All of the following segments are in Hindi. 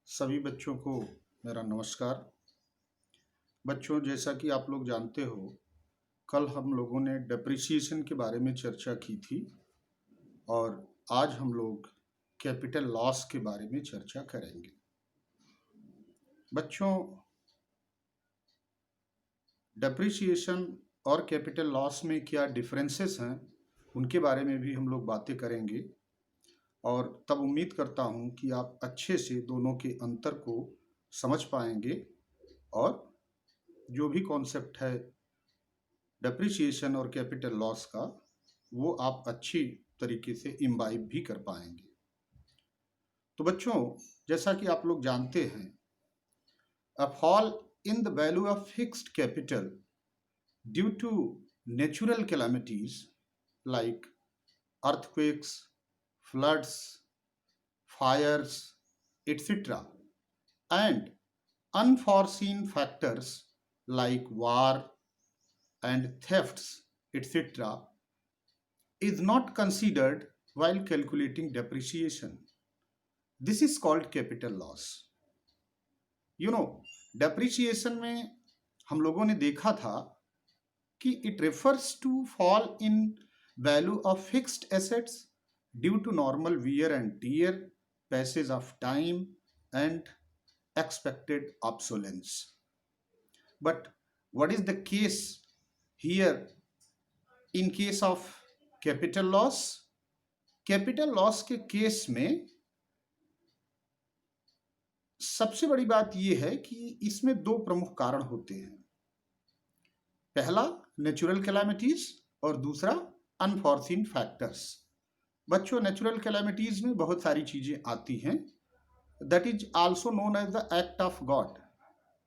सभी बच्चों को मेरा नमस्कार। बच्चों, जैसा कि आप लोग जानते हो, कल हम लोगों ने डेप्रिसिएशन के बारे में चर्चा की थी और आज हम लोग कैपिटल लॉस के बारे में चर्चा करेंगे। बच्चों, डेप्रिसिएशन और कैपिटल लॉस में क्या डिफरेंसेस हैं, उनके बारे में भी हम लोग बातें करेंगे और तब उम्मीद करता हूँ कि आप अच्छे से दोनों के अंतर को समझ पाएंगे और जो भी कॉन्सेप्ट है डेप्रिसिएशन और कैपिटल लॉस का, वो आप अच्छी तरीके से इम्बाइब भी कर पाएंगे। तो बच्चों, जैसा कि आप लोग जानते हैं, a fall in the value of fixed capital due to natural calamities like earthquakes, floods, fires, etc., and unforeseen factors like war and thefts, etc., is not considered while calculating depreciation. This is called capital loss. Depreciation में हम लोगों ने देखा था कि it refers to fall in value of fixed assets due to normal wear and tear, passage of time, and expected obsolescence. But what is the case here in case of capital loss? Capital loss के केस में सबसे बड़ी बात यह है कि इसमें दो प्रमुख कारण होते हैं। पहला नेचुरल कैलामिटीज और दूसरा अनफॉर्सीन फैक्टर्स। बच्चों, नेचुरल कैलामिटीज में बहुत सारी चीजें आती हैं। That is also known as the act of God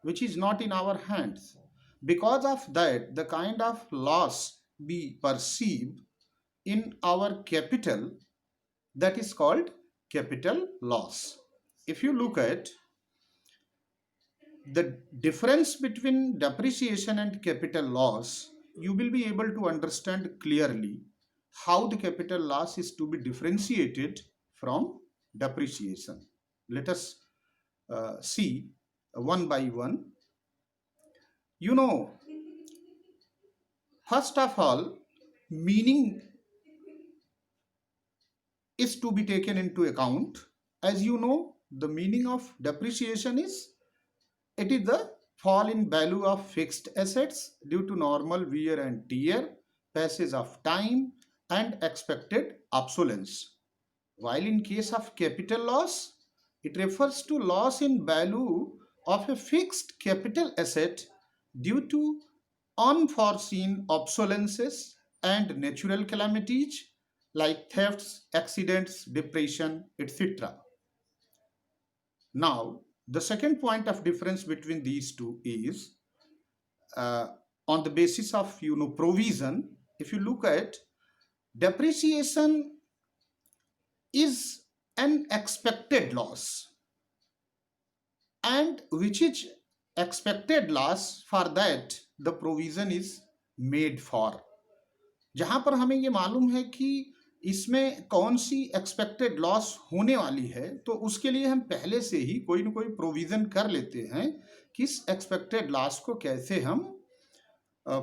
which is not in our hands. Because of that the kind of loss we perceive in our capital, that is called capital loss. If you look at the difference between depreciation and capital loss, you will be able to understand clearly how the capital loss is to be differentiated from depreciation. Let us see one by one. First of all, meaning is to be taken into account. As you know, the meaning of depreciation is it is the fall in value of fixed assets due to normal wear and tear, passage of time, and expected obsolescence. While in case of capital loss, it refers to loss in value of a fixed capital asset due to unforeseen obsolescences and natural calamities like thefts, accidents, depression, etc. Now, the second point of difference between these two is on the basis of provision. If you look at depreciation is an expected loss, and which is expected loss, for that the provision is made for. जहां पर हमें ये मालूम है कि इसमें कौन सी एक्सपेक्टेड लॉस होने वाली है, तो उसके लिए हम पहले से ही कोई ना कोई प्रोविजन कर लेते हैं कि इस एक्सपेक्टेड लॉस को कैसे हम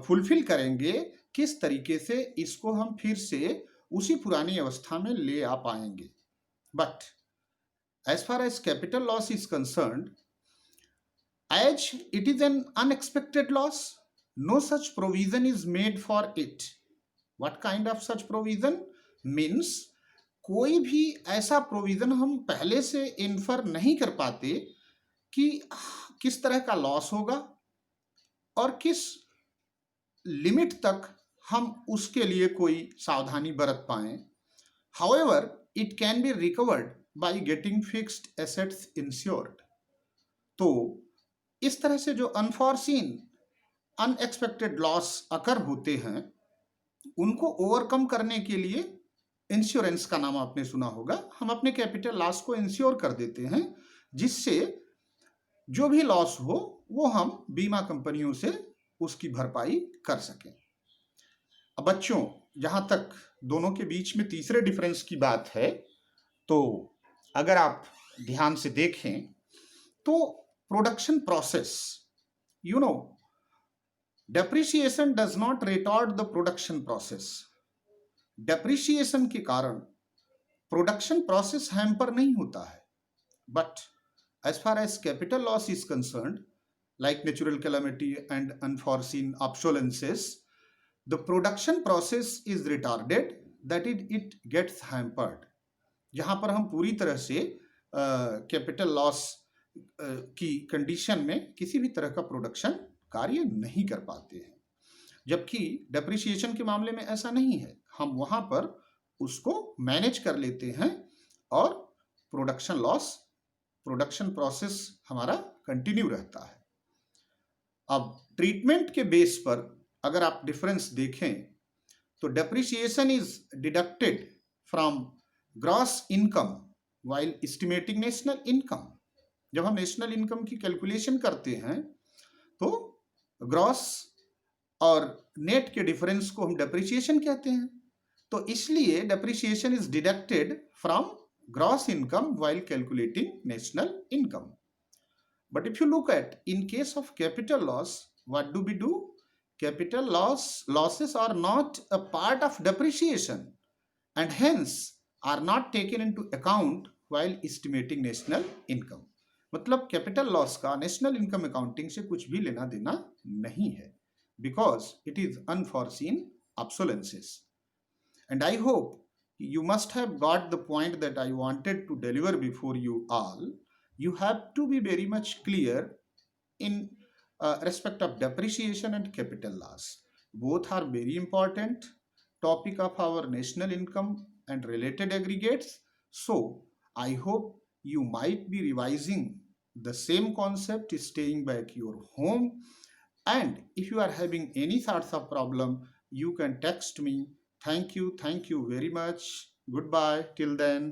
फुलफिल करेंगे, किस तरीके से इसको हम फिर से उसी पुरानी अवस्था में ले आ पाएंगे। But as far as capital loss is concerned, as it is an unexpected loss, no such provision is made for it. What kind of such provision? Means कोई भी ऐसा प्रोविजन हम पहले से इन्फर नहीं कर पाते कि किस तरह का लॉस होगा और किस लिमिट तक हम उसके लिए कोई सावधानी बरत पाएं. However, it can be recovered by getting fixed assets insured. तो इस तरह से जो अनफॉर्सीन अनएक्सपेक्टेड लॉस अकर होते हैं, उनको ओवरकम करने के लिए इंश्योरेंस का नाम आपने सुना होगा, हम अपने कैपिटल लॉस को इंश्योर कर देते हैं, जिससे जो भी लॉस हो वो हम बीमा कंपनियों से उसकी भरपाई कर सकें. अब बच्चों, जहां तक दोनों के बीच में तीसरे डिफरेंस की बात है, तो अगर आप ध्यान से देखें तो production process, you know, depreciation does not retard the production process. Depreciation के कारण प्रोडक्शन प्रोसेस हैम्पर नहीं होता है, but as far as capital loss is concerned, like natural calamity and unforeseen obsolescences, the production process is retarded, that it gets hampered। जहां पर हम पूरी तरह से कैपिटल लॉस की कंडीशन में किसी भी तरह का प्रोडक्शन कार्य नहीं कर पाते हैं, जबकि डेप्रिसिएशन के मामले में ऐसा नहीं है। हम वहां पर उसको मैनेज कर लेते हैं और प्रोडक्शन लॉस, प्रोडक्शन प्रोसेस हमारा कंटिन्यू रहता है। अब ट्रीटमेंट के बेस पर अगर आप डिफरेंस देखें तो depreciation is deducted from gross income while estimating national income. जब हम नेशनल इनकम की कैलकुलेशन करते हैं तो ग्रॉस और नेट के डिफरेंस को हम डेप्रिसिएशन कहते हैं, तो इसलिए depreciation is deducted from gross income while calculating national income. But if you look at in case of capital loss, what do we do? Capital losses are not a part of depreciation and hence are not taken into account while estimating national income. मतलब कैपिटल लॉस का नेशनल इनकम अकाउंटिंग से कुछ भी लेना देना नहीं है, because it is unforeseen obsolescences. And I hope you must have got the point that I wanted to deliver before you all. You have to be very much clear in respect of depreciation and capital loss. Both are very important topic of our national income and related aggregates. So I hope you might be revising the same concept, staying back your home. And if you are having any sorts of problem, you can text me. Thank you very much. Goodbye till then.